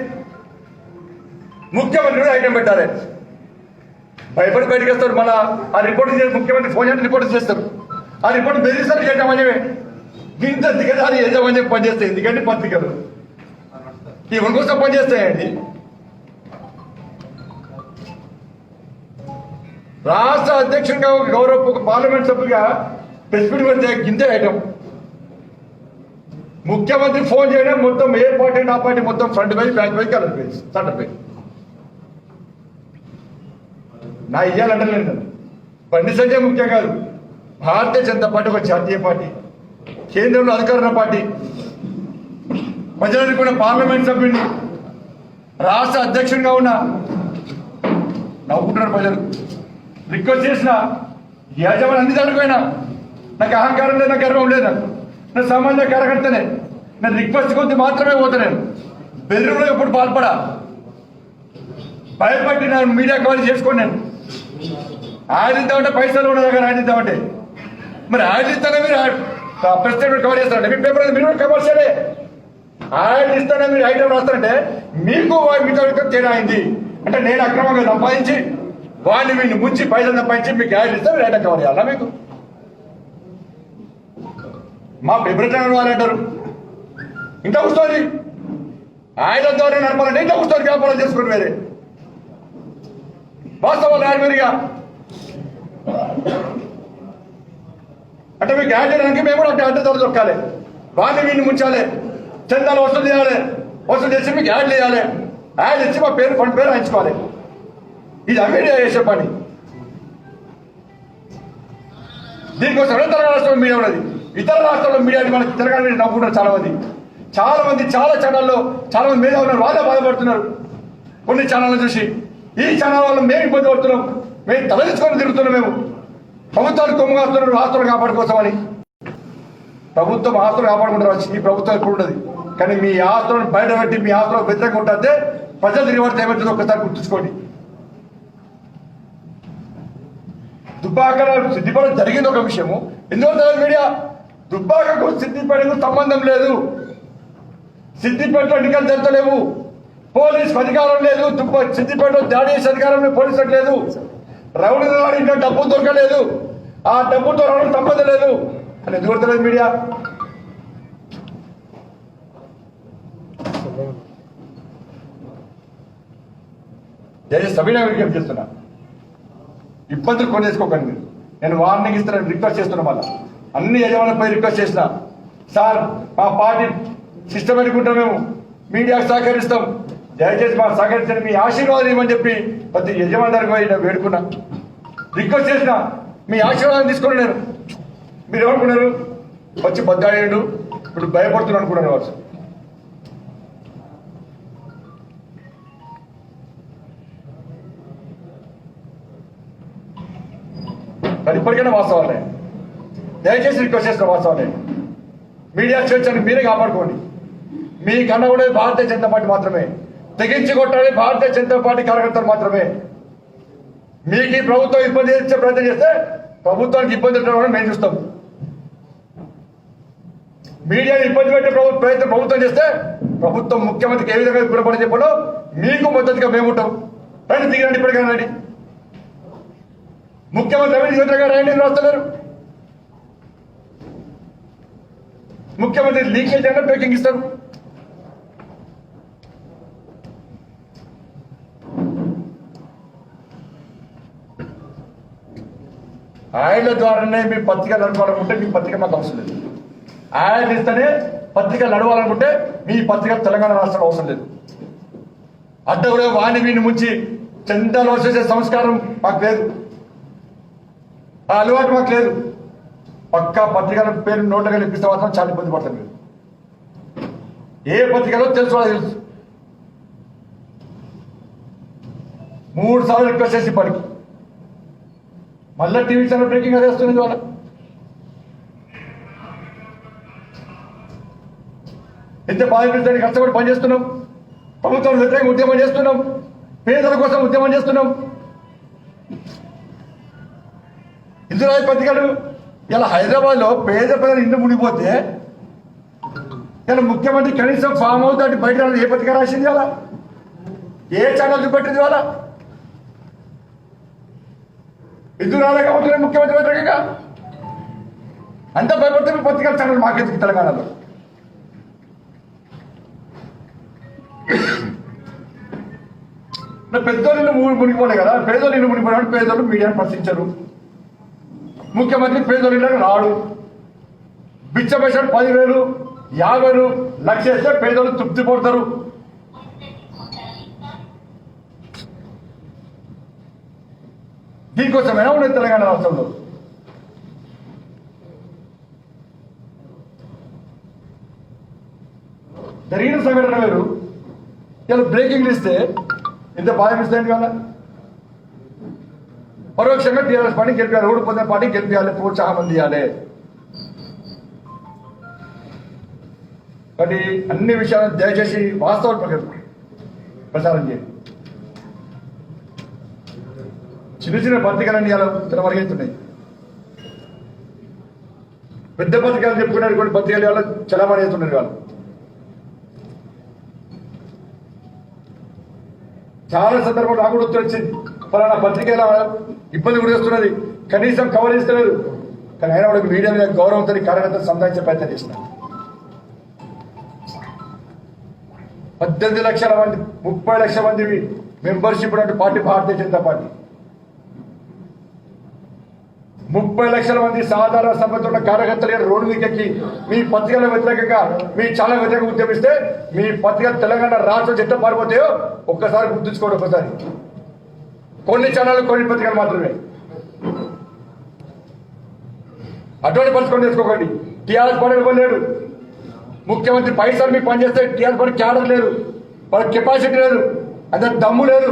Speaker 1: ముఖ్యమంత్రి ఐటమ్ పెట్టాలి. భయపడి బయటకు వస్తారు. మన ఆ రిపోర్ట్ ముఖ్యమంత్రి ఫోన్ చేసి రిపోర్ట్ చేస్తారు. ఆ రిపోర్ట్ బెదిరిస్తారు యజమాన్యమే. ఇంత దిగజారి యజమాన్యం పనిచేస్తాయి. ఎందుకంటే పత్రికలు ఇవన్న కోసం పనిచేస్తాయండి. రాష్ట్ర అధ్యక్షుడిగా గౌరవ పార్లమెంట్ సభ్యుగా ప్రెస్ మీట్ పెడితే గింతే ఐటమ్. ముఖ్యమంత్రి ఫోన్ చేయడం మొత్తం ఏ పార్టీ ఆ పార్టీ మొత్తం front page, back page, colour page, centre page. నా ఇయ్యాలంటే లేదు. బండి సంజయ్ ముఖ్యం కాదు. భారతీయ జనతా పార్టీ ఒక జాతీయ పార్టీ, కేంద్రంలో అధికార పార్టీ, ప్రజలకు కూడా పార్లమెంట్ సభ్యుడిని, రాష్ట్ర అధ్యక్షుడిగా ఉన్న నవ్వుకుంటున్నారు ప్రజలు. రిక్వెస్ట్ చేసిన యాజమాన్యం అన్ని దాటిపోయినా నాకు అహంకారం లేదు, నాకు గర్వం లేదు. నేను సామాన్య కార్యకర్తనే. నేను రిక్వెస్ట్ కొద్ది మాత్రమే పోతా. నేను బెదిరింపులో ఎప్పుడు పాల్పడా. భయపడి నేను మీడియా కవర్ చేసుకోండి. నేను ఆడిద్దామంటే పైసలు ఉండదు కానీ ఆడిద్దామంటే మరి ఆడిస్తానే మీరు ప్రెస్ కవర్ చేస్తారంటే మీ పేపర్ మీరు కూడా కవర్ చేయలే. ఆయన ఇస్తానే మీరు ఐటమ్ రాస్తారంటే మీకు మీతో తేడా అయింది. అంటే నేను అక్రమంగా సంపాదించి వాడిని వీడిని ముంచి పైసలు సంపాదించి మీకు యాడ్ ఇస్తే మీరు ఐటమ్ కవర్ చేయాలా? మీకు మా విభ్రతను వాళ్ళంటారు. ఇంత వస్తుంది ఆయన ద్వారా నడపాలంటే ఇంత వస్తుంది. వ్యాపారం చేసుకుని వేరే వాస్తవాలు ఆయన మీరుగా అంటే మీకు యాడ్ చేయడానికి మేము కూడా అంటే ధర దొక్కాలి. వాడిని వీడిని ముంచాలి, చందాలు వసూలు చేయాలి, వసూలు చేసి మీకు యాడ్ చేయాలి. ఆయన ఇచ్చి మా పేరు ఫండ్ పేరు రాయించుకోవాలి. ఇది మీడియా చేసే పని. దీనికోసం తెలంగాణ రాష్ట్రంలో మీడియా ఉన్నది. ఇతర రాష్ట్రాల్లో మీడియాని మనకి తెలంగాణ మీద నవ్వుకుంటారు చాలా మంది చాలా ఛానల్లో చాలా మంది మీద ఉన్నారు, వాళ్ళే బాధపడుతున్నారు. కొన్ని ఛానళ్ళు చూసి ఈ ఛానల్ వల్ల మేము ఇబ్బంది పడుతున్నాం, మేము తలదించుకొని తిరుగుతున్నాం. మేము ప్రభుత్వాలు కొమ్ముగాస్తున్నారు ఆస్తులు కాపాడుకోసమని. ప్రభుత్వం ఆస్తులు కాపాడుకుంటారు. ఈ ప్రభుత్వం ఎప్పుడు ఉండదు. కానీ మీ ఆస్తులను బయట పెట్టి మీ ఆస్తులకు వ్యతిరేకంగా ఉంటే ప్రజలు తిరిగి ఏమవుతుందో ఒక్కసారి గుర్తుంచుకోండి. దుబ్బాక సిద్దిపేట జరిగింది ఒక విషయము. ఎందుకంటే మీడియా దుబ్బాకకు సిద్దిపేటకు సంబంధం లేదు. సిద్దిపేటలో ఎన్నికలు జరగలేవు, పోలీసు అధికారం లేదు. సిద్దిపేటలో దాడి చేసే అధికారం పోలీసులకు లేదు. రౌడీలు ఇంకా డబ్బు దొరకలేదు, ఆ డబ్బుతో రావడం సంబంధం లేదు అని ఎందుకు దొరకలేదు మీడియా? దయచేసి సభ్యుల విజ్ఞప్తి చేస్తున్నా, ఇబ్బందులు కొనేసుకోకండి. నేను వార్నింగ్ ఇస్తున్నాను, రిక్వెస్ట్ చేస్తున్నా. మళ్ళీ అన్ని యజమానులపై రిక్వెస్ట్ చేసిన, సార్ మా పార్టీ సిస్టమేటిక్ ఉంటాం, మేము మీడియాకు సహకరిస్తాం, దయచేసి మా సహకరించండి, మీ ఆశీర్వాదం ఇవ్వమని చెప్పి ప్రతి యజమాని దగ్గర వేడుకున్నా, రిక్వెస్ట్ చేసిన. మీ ఆశీర్వాదం తీసుకుని నేను మీరు ఏమనుకున్నారు? వచ్చి బద్దాడు ఇప్పుడు భయపడుతున్నాను అనుకున్నారు కావచ్చు. మరి ఇప్పటికైనా వాస్తవాలే, దయచేసి రిక్వెస్ట్ చేసిన వాస్తవాలే. మీడియా స్వేచ్ఛని మీరే కాపాడుకోండి. మీ కన్నా కూడా భారతీయ జనతా పార్టీ మాత్రమే, తెగించి కొట్టాలి భారతీయ జనతా పార్టీ కార్యకర్తలు మాత్రమే. మీకు ఈ ప్రభుత్వం ఇబ్బంది ఇచ్చే ప్రయత్నం చేస్తే ప్రభుత్వానికి ఇబ్బంది పెట్టడం మేము చూస్తాం. మీడియాని ఇబ్బంది పెట్టే ప్రయత్నం ప్రభుత్వం చేస్తే ప్రభుత్వం ముఖ్యమంత్రికి ఏ విధంగా గుణపడి చెప్పడం మీకు మద్దతుగా మేము ఉంటాం. రండి దిగండి, ఇప్పటికైనా రండి. ముఖ్యమంత్రి అవినీతి వ్యతిరేకంగా రాయండి రాస్తున్నారు. ముఖ్యమంత్రి లీకేజ్ అయినా బ్రేకింగ్ ఇస్తారు. ఆయనల ద్వారానే మీ పత్రిక నడవాలనుకుంటే మీ పత్రిక మాకు అవసరం లేదు. ఆయన ఇస్తేనే పత్రిక నడవాలనుకుంటే మీ పత్రిక తెలంగాణ రాష్ట్రం అవసరం లేదు. అడ్డగుడే వాణి వీని ముంచి చందాలు వచ్చేసే సంస్కారం మాకు లేదు, ఆ అలవాటు మాకు లేదు. పక్కా పత్రికల పేరు నోట్లుగా ఇప్పిస్తే మాత్రం చాలా ఇబ్బంది పడతాం. మీరు ఏ పత్రికలో తెలుసుకోవాలి, తెలుసు. 3 సార్లు రిక్వెస్ట్ చేసి ఇప్పటికి మళ్ళీ టీవీ ఛానల్ బ్రేకింగ్ అది వస్తుంది. వాళ్ళ ఎంత బాధితులని కష్టపడి పనిచేస్తున్నాం, ప్రభుత్వం వ్యతిరేకంగా ఉద్యమం చేస్తున్నాం, పేదల కోసం ఉద్యమం చేస్తున్నాం. హిందూరాజ్ పత్రికలు ఇలా హైదరాబాద్లో పేద ప్రజలు ఇల్లు మునిగిపోతే ఇలా ముఖ్యమంత్రి కనీసం ఫామ్ హౌస్ దాటి బయట ఏ పత్రిక రాసింది? అలా ఏ ఛానల్ చూపెట్టింది? వాళ్ళ ఇద్దరు రాలేకపోతున్నాయి ముఖ్యమంత్రి వ్యతిరేకంగా. అంత భయపడుతున్న పత్రికల ఛానల్ మాకెందుకు తెలంగాణలో? పెద్దోళ్ళు ఇల్లు మునిగిపోలే కదా, పేదోళ్ళు ఇల్లు మునిగిపోయినప్పుడు పేదోళ్ళు మీడియాను ప్రశ్నించరు. ముఖ్యమంత్రి పేదోళ్ళు ఇళ్ళకి రాడు, బిచ్చపేశాడు 10,000, 50,000, 1,00,000 వేస్తే పేదోళ్ళు తృప్తి పడతారు. దీనికోసమైనా ఉండేది తెలంగాణ రాష్ట్రంలో. జరిగిన సంఘటన వేరు, ఇలా బ్రేకింగ్ ఇస్తే ఇంత బాధ ఇస్తాయండి కదా. పరోక్షంగా టీఆర్ఎస్ పార్టీ గెలిపాలి, ఓడిపోతే పార్టీ గెలిపించాలి, ప్రోత్సాహం అందియాలి. కాబట్టి అన్ని విషయాలను దయచేసి వాస్తవాలు ప్రచారం చేయండి. చిన్న చిన్న పత్రికలన్నీ ఇలా తెలవరిగెత్తున్నాయి. పెద్ద పత్రికలు చెప్పుకున్నారు కొన్ని పత్రికలు వాళ్ళు చలమణి అవుతున్నారు. వాళ్ళు చాలా సందర్భంలో నాకు కూడా వచ్చింది, ఫలానా పత్రిక ఇలా ఇబ్బంది కూడా చేస్తున్నది, కనీసం కవర్ చేస్తలేదు. కానీ అయినా వాళ్ళకి మీడియా మీద గౌరవంతో కార్యకర్తలు సంపాదించే ప్రయత్నం చేస్తున్నారు. 18 లక్షల మంది 30 లక్షల మంది మెంబర్షిప్ ఉన్నట్టు పార్టీ భారతీయ జనతా పార్టీ.
Speaker 2: 30 లక్షల మంది సాధారణ సభ్యుల కార్యకర్తలు రోడ్డు మీదకి మీ పత్రికల వ్యతిరేకంగా మీ చాలా వ్యతిరేకంగా ఉద్యమిస్తే మీ పత్రికలు తెలంగాణ రాష్ట్రం ఎట్లా పారిపోతాయో ఒక్కసారి గుర్తుంచుకోండి. ఒకసారి కొన్ని ఛానళ్ళు కొన్ని పత్రికలు మాత్రమే అటువంటి పరిస్థితి చేసుకోకండి. టీఆర్ఎస్ పార్టీ ఇవ్వలేడు. ముఖ్యమంత్రి పైసలు మీకు పనిచేస్తే టీఆర్ఎస్ పార్టీ క్యాడర్ లేదు, వాళ్ళకి కెపాసిటీ లేదు, అంత దమ్ము లేదు.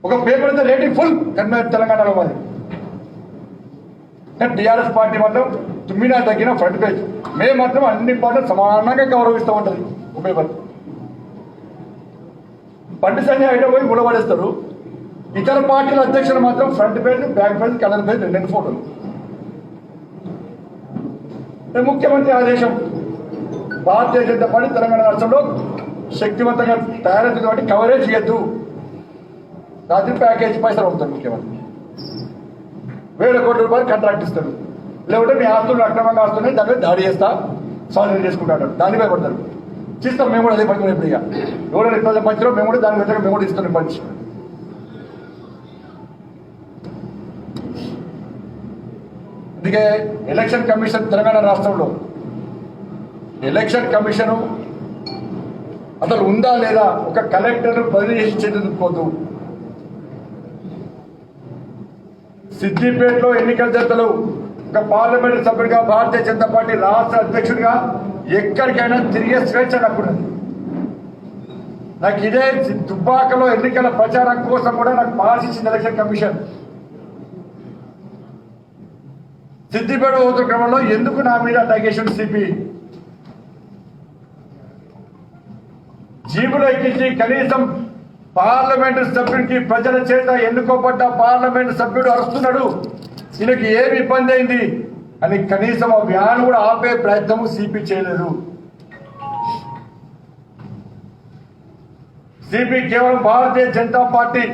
Speaker 2: ఒక పేపర్ అయితే రేటింగ్ ఫుల్ తెలంగాణలో మాది. టీఆర్ఎస్ పార్టీ మాత్రం తుమ్మినా తగ్గిన ఫ్రంట్ పేజ్. మేము మాత్రం అన్ని పార్టీలు సమానంగా గౌరవిస్తూ ఉంటుంది. ఒక పేపర్ పండి సన్ని అయితే పోయి గుడబడేస్తారు. ఇతర పార్టీల అధ్యక్షులు మాత్రం front page, back page, colour page, 2 ఫోటోలు. ముఖ్యమంత్రి ఆదేశం భారతీయ జనతా పార్టీ తెలంగాణ రాష్ట్రంలో శక్తివంతంగా తయారైంది కాబట్టి కవరేజ్ చేయొద్దు. రాత్రి ప్యాకేజీ పైసలు అవుతారు. ముఖ్యమంత్రి 1,000 కోట్ల రూపాయలు కాంట్రాక్ట్ ఇస్తారు. లేకుంటే మీ ఆస్తులు అక్రమంగా ఆస్తున్నాయి, దాని మీద దాడి చేస్తా స్వాధీనం చేసుకుంటాడు. దాన్ని భయపడతారు. చేస్తాం మేము కూడా అదే పడుతున్నాం. ఇప్పుడు ఇక ఎవరైనా ఇబ్బంది పంచడం మేము కూడా దాని వ్యతిరేకంగా మేము కూడా ఇస్తున్నాం పంచి. అందుకే ఎలక్షన్ కమిషన్ తెలంగాణ రాష్ట్రంలో ఎలక్షన్ కమిషన్ అసలు ఉందా లేదా ఒక కలెక్టర్ బదిలీ చేసి చెందుకోదు. సిద్దిపేటలో ఎన్నికల జతలు ఒక పార్లమెంట్ సభ్యుడిగా భారతీయ జనతా పార్టీ రాష్ట్ర అధ్యక్షుడిగా ఎక్కడికైనా తిరిగే స్వేచ్ఛ నాకున్నది. నాకు ఇదే దుబ్బాకలో ఎన్నికల ప్రచారం కోసం కూడా నాకు పాస్ ఇచ్చింది ఎలక్షన్ కమిషన్. సిద్దిపేట పోతున్న క్రమంలో ఎందుకు నా మీద అటాకేషన్ సిపి జీబులో ఎక్కించి కనీసం పార్లమెంటు సభ్యుడికి ప్రజల చేత ఎన్నుకోబడ్డ పార్లమెంటు సభ్యుడు అరుస్తున్నాడు, ఈయనకి ఏమి ఇబ్బంది అయింది అని కనీసం ఆ వ్యాన్ కూడా ఆపే ప్రయత్నం సిపి చేయలేదు. సిపి కేవలం భారతీయ జనతా పార్టీ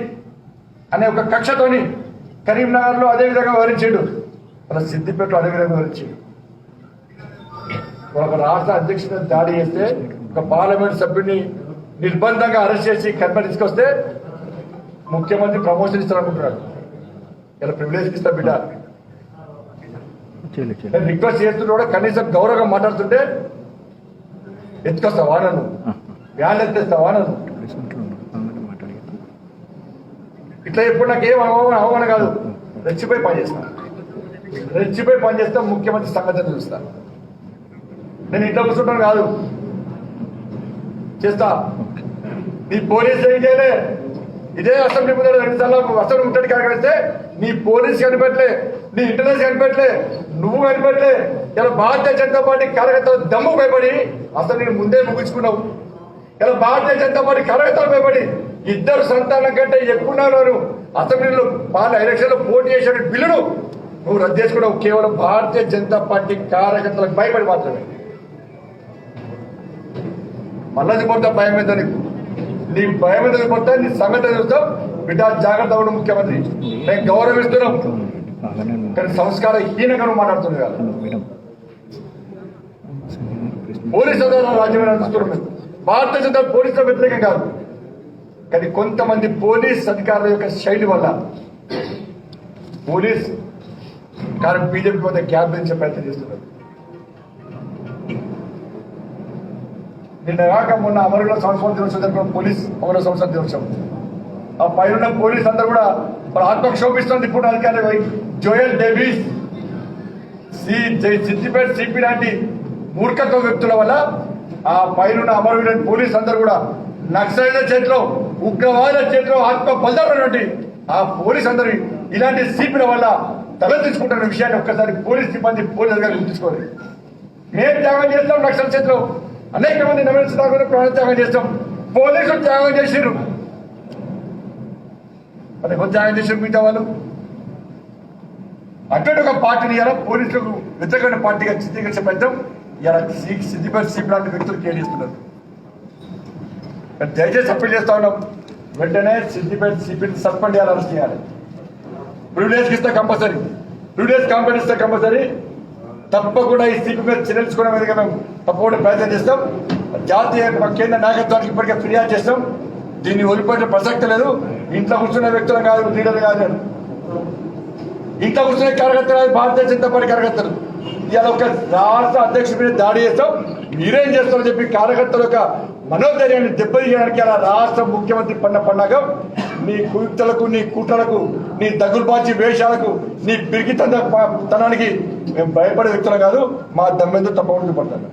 Speaker 2: అనే ఒక కక్షతోని కరీంనగర్ లో అదే విధంగా వివరించాడు, మన సిద్దిపేటలో అదే విధంగా వివరించాడు. ఒక రాష్ట్ర అధ్యక్షుడిని దాడి చేస్తే ఒక పార్లమెంట్ సభ్యుడిని నిర్బంధంగా అరెస్ట్ చేసి కర్మ తీసుకొస్తే ముఖ్యమంత్రి ప్రమోషన్ ఇస్తారనుకుంటున్నాడు. ఇలా ప్రివిలేజ్ ఇస్తా బిడ్డ రిక్వెస్ట్ చేస్తుంటే కూడా కనీసం గౌరవంగా మాట్లాడుతుంటే ఎత్తుకొస్తావా నన్ను, వ్యాన్ ఎత్తేస్తావా నన్ను, ఇట్లా ఎప్పుడు నాకు ఏం అవమానం కాదు. రెచ్చిపోయి పనిచేస్తా ముఖ్యమంత్రి సంగతి చూస్తా. నేను ఇంట్లో కూర్చుంటాను కాదు, చేస్తా. నీ పోలీసు ఏం చేయలే, ఇదే అసెంబ్లీ ముందు 2 సార్లు అసెంబ్లీ ముట్టడి కనిపిస్తే నీ పోలీసు కనిపెట్టలే, నీ ఇంటెలిజెన్స్ కనిపెట్టలే, నువ్వు కనిపెట్టలే. ఇలా భారతీయ జనతా పార్టీ కార్యకర్తలు దమ్ము భయపడి అసలు నేను ముందే ముగించుకున్నావు. ఇలా భారతీయ జనతా పార్టీ కార్యకర్తలు భయపడి 2 సంతానం కంటే ఎక్కువ అసెంబ్లీలో ఎలక్షన్ లో పోటీ చేసే బిల్లును నువ్వు రద్దు చేసుకున్నావు. కేవలం భారతీయ జనతా పార్టీ కార్యకర్తలకు భయపడి మాత్రమే. మళ్ళీ పోతా భయం మీద నీ భయం మీద పోతా నీ సంగతి చూస్తాం. బిడ్డ జాగ్రత్త అవ్వడం ముఖ్యమంత్రి. మేము గౌరవిస్తున్నాం కానీ సంస్కార హీనంగా మాట్లాడుతుంది కదా. పోలీసు రాజ్యం నడుస్తున్నాం. భారతీయ జనతా పోలీసుల వ్యతిరేకం కాదు, కానీ కొంతమంది పోలీస్ అధికారుల యొక్క శైలి వల్ల పోలీస్ బీజేపీ వద్ద క్యాబ్ పెంచే ప్రయత్నం చేస్తున్నారు. నిన్న కాక మొన్న అమరుల సంవత్సరం దినోత్సవం పోలీస్ అమరుల సంవత్సరం దినోత్సవం ఆ పైన పోలీస్ అందరూ కూడా ఆత్మక్షోభిస్తుంది. ఇప్పుడు అధికారులు జోయల్ డేవిస్, సిద్దిపేట సిపి లాంటి మూర్ఖత్వ వ్యక్తుల వల్ల ఆ పైన అమరులైన పోలీస్ అందరూ కూడా నక్సలైట్ల చేతిలో, ఉగ్రవాదుల చేతిలో ఆత్మ బలిదానటువంటి ఆ పోలీస్ అందరి ఇలాంటి సిపిల వల్ల తలెత్తించుకుంటున్న విషయాన్ని ఒక్కసారి పోలీస్ సిబ్బంది పోలీసు అధికారులు గుర్తుంచుకోవాలి. మేము త్యాగం చేస్తాం, నక్సల చేతిలో అనేక మంది నవీన ప్రాణ త్యాగం చేస్తాం. పోలీసులు త్యాగం చేసిరు, మరి ఎవరు త్యాగం చేసారు? మిగతా వాళ్ళు అటువంటి ఒక పార్టీని ఇలా పోలీసులకు వ్యతిరేకమైన పార్టీగా చిత్రీకరించే ప్రయత్నం ఇలా సిద్దిపేట సిపి లాంటి వ్యక్తులు కేటాయిస్తున్నారు. దయచేసి అప్పీల్ చేస్తా ఉన్నాం, వెంటనే సిద్దిపేట సిపిని సస్పెండ్ చేయాలి, అరెస్ట్ చేయాలి. ప్రివిలేజ్ ఇస్తే కంపల్సరీ, ప్రివిలేజ్ కాంపెంట్ ఇస్తే కంపల్సరీ. తప్పకుండా ఈ సిపి మీద చర్యలు తీసుకోవడం మీదుగా మేము తప్పకుండా ప్రయత్నం చేస్తాం. జాతీయ కేంద్ర నాయకత్వానికి ఇప్పటికే ఫిర్యాదు చేస్తాం. దీన్ని వదిలిపోయే ప్రసక్తి లేదు. ఇంట్లో కూర్చున్న వ్యక్తులు కాదు, లీడర్లు కాదు. ఇంట్లో కూర్చునే కార్యకర్తలు కాదు, భారతీయ జనతా పార్టీ కార్యకర్తలు. ఇవాళ ఒక రాష్ట్ర అధ్యక్షుడి మీద దాడి చేస్తాం, మీరేం చేస్తారని చెప్పి కార్యకర్తల యొక్క మనోధైర్యాన్ని దెబ్బతీయడానికి అలా రాష్ట్ర ముఖ్యమంత్రి పండగ నీ కుయుక్తులకు, నీ కుట్రలకు, నీ దగ్గుబాచి వేషాలకు, నీ పిరికితనానికి మేము భయపడే వ్యక్తులు కాదు. మా దమ్మెంతో తప్పకుండా చూపడతాను.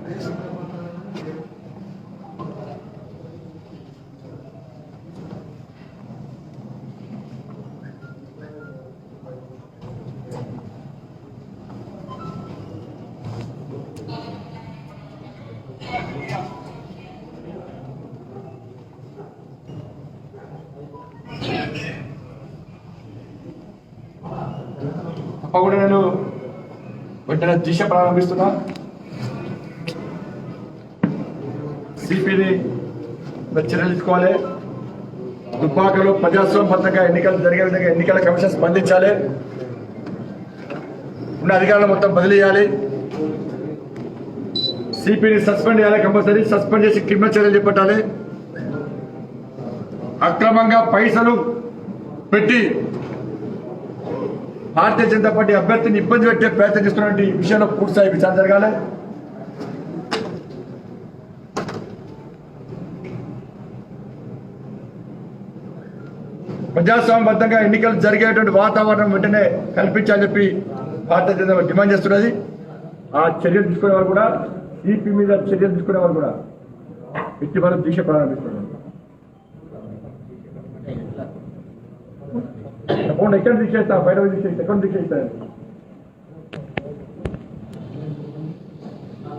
Speaker 2: తప్పకుండా నేను వెంటనే దిశ ప్రారంభిస్తున్నా. సిపిని చర్యలు తీసుకోవాలి. దుబ్బాకలో ప్రజాస్వామ్యబద్ధంగా ఎన్నికలు జరిగే విధంగా ఎన్నికల కమిషన్ స్పందించాలి. ఉన్న అధికారులు మొత్తం బదిలీ చేయాలి. సిపిని సస్పెండ్ చేయాలి, కంపల్సరీ సస్పెండ్ చేసి క్రిమినల్ చర్యలు చేపట్టాలి. అక్రమంగా పైసలు పెట్టి భారతీయ జనతా పార్టీ అభ్యర్థిని ఇబ్బంది పెట్టే ప్రయత్నం చేస్తున్నటువంటి విషయంలో పూర్తిస్థాయి విచారణ జరగాలి. ప్రజాస్వామ్యబద్ధంగా ఎన్నికలు జరిగేటువంటి వాతావరణం వెంటనే కల్పించాలని చెప్పి భారతీయ జనతా పార్టీ డిమాండ్ చేస్తున్నది. ఆ చర్యలు తీసుకునే వారు కూడా, ఈపీ మీద చర్యలు తీసుకునే వారు కూడా ఇట్టి మనం దీక్ష ప్రారంభిస్తున్నారు. తప్పకుండా ఎక్కడ తీసేస్తా, బయట తీసేస్తా, ఎక్కడ తీసేస్తారు.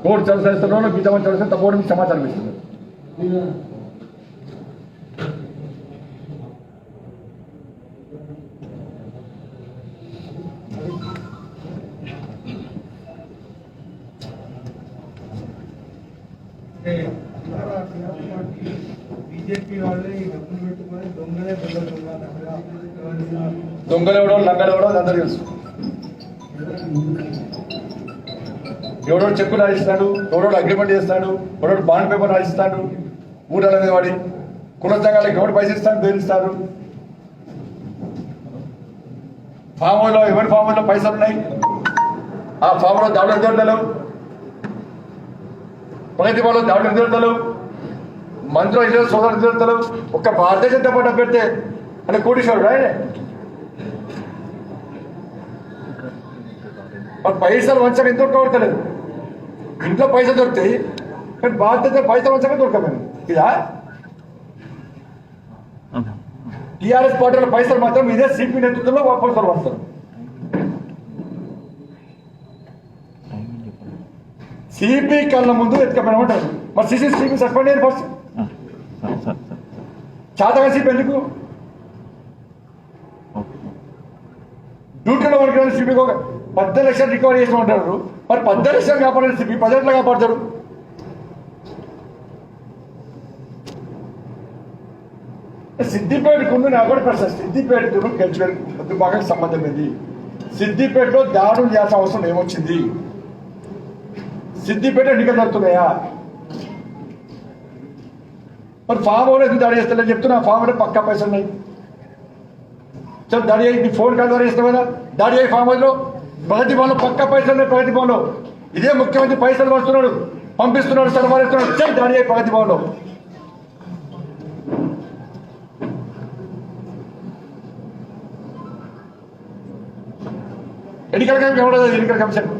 Speaker 2: కోర్టు చదివిస్తున్నారో గీత చదివిస్తే తప్పకుండా మీకు సమాచారం ఇస్తుంది.
Speaker 3: బీజేపీ వాళ్ళే ఈ డబ్బులు పెట్టుకొని దొంగలే
Speaker 2: దొంగలెవడో లంగలెవడో అందరూ తెలుసు. ఎవడో చెక్కు రాయిస్తాడు, ఎవడో అగ్రిమెంట్ చేస్తాడు, ఎవడో బాండ్ పేపర్ రాయిస్తాడు. ఊరాల మీద వాడి కుల సంఘాలకు ఎవరు పైసలు ఇస్తాడు, బెదిరిస్తారు. ఫామ్ హౌస్లో ఎవరి ఫామ్ హౌస్లో పైసలు ఉన్నాయి, ఆ ఫామ్ హౌస్లో దాడులు దొరకలు, ప్రగతి భవన్లో దాడులు దొరకలు, మంత్రులు ఇద్దరు సోదరులు దొరకలు. ఒక్క భారతీయ జనతా పార్టీ పెడితే అంటే కోటీశ్వరుడు ఆయన. పైసలు వంచక ఎందుకు దొరకలేదు? ఇంట్లో పైసలు దొరుకుతాయి కానీ బాధ్యత పైసలు వంచక దొరకమని ఇదా? టీఆర్ఎస్ పార్టీల పైసలు మాత్రం ఇదే సిపి నేతృత్వంలో పైసలు వస్తారు. సిపి కళ్ళ ముందు ఎత్తుకపోయినామంటారు. మరి సిపి సస్పెండ్ అయ్యారు ఫస్ట్. చాతగా సిపి ఎందుకు డ్యూటీలో వరకు సిపికి ఒక 10 లక్షలు రికవరీ చేసి ఉంటారు. మరి 10 లక్షలు కాపాడారు సిపి 10 లక్షలు కాపాడతాడు. సిద్దిపేటకు నాకు కూడా ప్రశ్న, సిద్దిపేటకు గెలిచిపోయి దుబ్బాకకు సంబంధం ఏంది? సిద్దిపేటలో దాడులు చేయాల్సిన అవసరం ఏమొచ్చింది? సిద్దిపేట ఎన్నికలు జరుగుతున్నాయా? మరి ఫామ్ హౌస్ ఎందుకు దాడి చేస్తారని చెప్తున్నా. ఫామ్ హౌస్ పక్కా పైసలు ఉన్నాయి. దాడి అయ్యి ఫోన్ కాల్ ద్వారా ఇస్తాం కదా, దాడి అయ్యి ఫామ్ హౌస్లో ప్రగతి భవన్లో పక్కా పైసలు ఉన్నాయి. ప్రగతి భవన్లో ఇదే ముఖ్యమంత్రి పైసలు వస్తున్నాడు, పంపిస్తున్నాడు, సన్మానిస్తున్నాడు. దాడి అయ్యి ప్రగతి భవన్లో ఎన్నికల కమిషన్ ఎవడో ఎన్నికల కమిషన్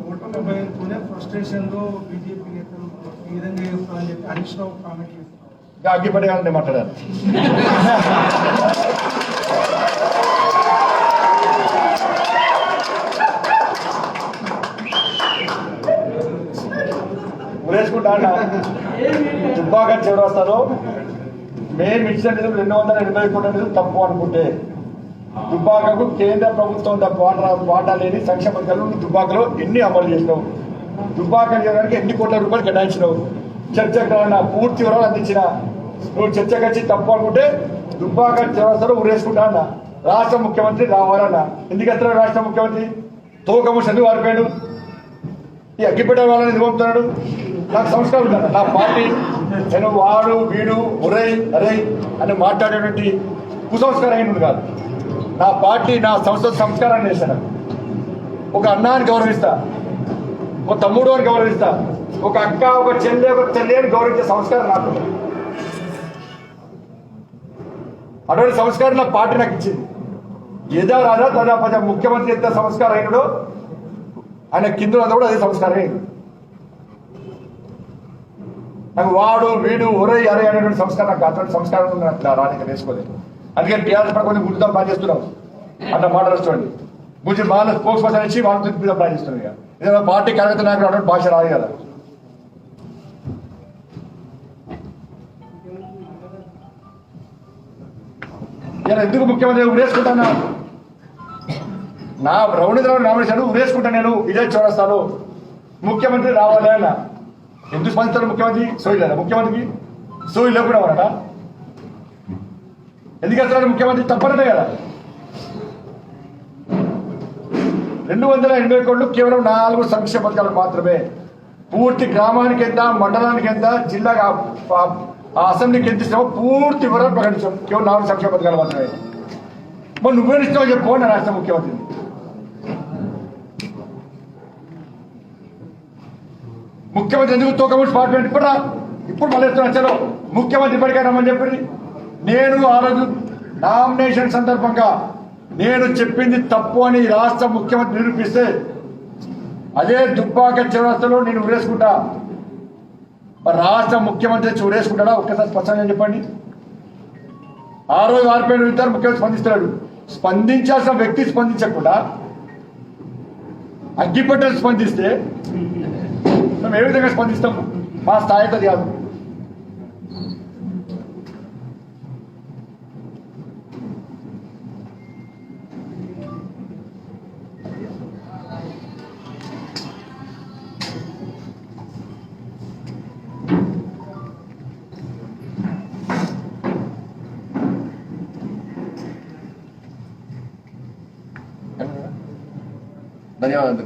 Speaker 3: ఓటమి భయంతోనే ఫ్రస్ట్రేషన్ లో బీజేపీ నేతలు ఈ విధంగా చేస్తారని చెప్పి హరీష్ రావు కామెంట్ చేస్తున్నారు.
Speaker 2: అగ్గిపడేయాలని మాట్లాడారు. ఉరేసుకుంటా దుబ్బాక చివరస్తారో మేము ఇచ్చిన నిధులు 280 కోట్ల నిధులు తప్పు అనుకుంటే, దుబ్బాకకు కేంద్ర ప్రభుత్వం వాటా లేని సంక్షేమ పథకాలు దుబ్బాకలో ఎన్ని అమలు చేసినావు, దుబ్బాక చేయడానికి ఎన్ని కోట్ల రూపాయలు కేటాయించినావు, చర్చకు పూర్తి వివరాలు అందించిన. నువ్వు చర్చకు వచ్చి తప్పు అనుకుంటే దుబ్బాక చివరస్తారో ఉరేసుకుంటా అన్న. రాష్ట్ర ముఖ్యమంత్రి రావాలన్నా ఎందుకు ఎత్తున్నాడు రాష్ట్ర ముఖ్యమంత్రి తోకము చదువు వారిపోయాడు ఈ అగ్గిపెట్ట వాళ్ళని ఎందుకు పంపుతున్నాడు నాకు సంస్కారం ఉందా నా పార్టీ నేను వాడు వీడు ఒరై అరే అని మాట్లాడేటువంటి కుసంస్కారం కాదు నా పార్టీ నా సంస్థ సంస్కారాన్ని చేశాను ఒక అన్నాన్ని గౌరవిస్తా ఒక తమ్ముడు అని గౌరవిస్తా ఒక అక్క ఒక చెల్లి అని గౌరవించే సంస్కారం నాకు అటువంటి సంస్కారం నా పార్టీ నాకు ఇచ్చింది ఏదో రాదా తదా ముఖ్యమంత్రి ఎంత సంస్కారం అయినడో ఆయన కింద కూడా అదే సంస్కారం అయింది నాకు వాడు వీడు ఒరే అరే అనేటువంటి సంస్కారం నాకు అటువంటి సంస్కారం రానికి నేర్చుకోలేదు అందుకని టీఆర్ఎస్ పడ కొంచెం గుర్తుగా ప్లాన్ చేస్తున్నాం అట్లా మాట్లాడుకోండి గురించి వాళ్ళ స్పోక్స్ పర్సన్ ఇచ్చి వాళ్ళ మీద ప్లాన్ చేస్తున్నాం ఇక ఏదైనా పార్టీ కార్యకర్త నాయకులు అటువంటి భాష రాదు కదా ఇలా ఎందుకు ముఖ్యమంత్రి ఉరేసుకుంటాను నా రౌండ్ నామినేషన్ ఉరేసుకుంటా నేను ఇదే చూడస్తాను ముఖ్యమంత్రి రావాలి అన్న ఎందుకు స్పందిస్తాడు ముఖ్యమంత్రి సోయి లేదా ముఖ్యమంత్రికి సోయి లేకుండా ఉన్నాడ ఎందుకు వస్తున్నాడు ముఖ్యమంత్రి తప్పనదే కదా 280 కోట్లు కేవలం 4 సంక్షేమ పథకాలు మాత్రమే పూర్తి గ్రామానికి ఎంత మండలానికి ఎంత జిల్లాగా అసెంబ్లీకి ఎంత ఇస్తామో పూర్తి వివరాలు ప్రకటించాం కేవలం 4 సంక్షేమ పథకాలు మాత్రమే మరి నువ్వేం ఇస్తావో చెప్పుకోండి రాష్ట్ర ముఖ్యమంత్రి ముఖ్యమంత్రి ఎందుకు తోకముడి డిపార్ట్మెంట్ ఇప్పుడు మళ్ళీ చలో ముఖ్యమంత్రి ఇప్పటికైనా రమ్మని చెప్పింది నేను ఆ రోజు నామినేషన్ సందర్భంగా నేను చెప్పింది తప్పు అని రాష్ట్ర ముఖ్యమంత్రి నిరూపిస్తే అదే దుబ్బాక చౌరస్తాలో నేను ఉరేసుకుంటా రాష్ట్ర ముఖ్యమంత్రి ఉరేసుకుంటాడా ఒక్కసారి స్పష్టంగా చెప్పండి ఆ రోజు ఆర్పేడు ఇద్దరు ముఖ్యమంత్రి స్పందిస్తున్నాడు స్పందించాల్సిన వ్యక్తి స్పందించకుండా అగ్గిపెట్టలు స్పందిస్తే మేము ఏ విధంగా స్పందిస్తాము మా స్థాయితో కాదు ధన్యవాదాలు.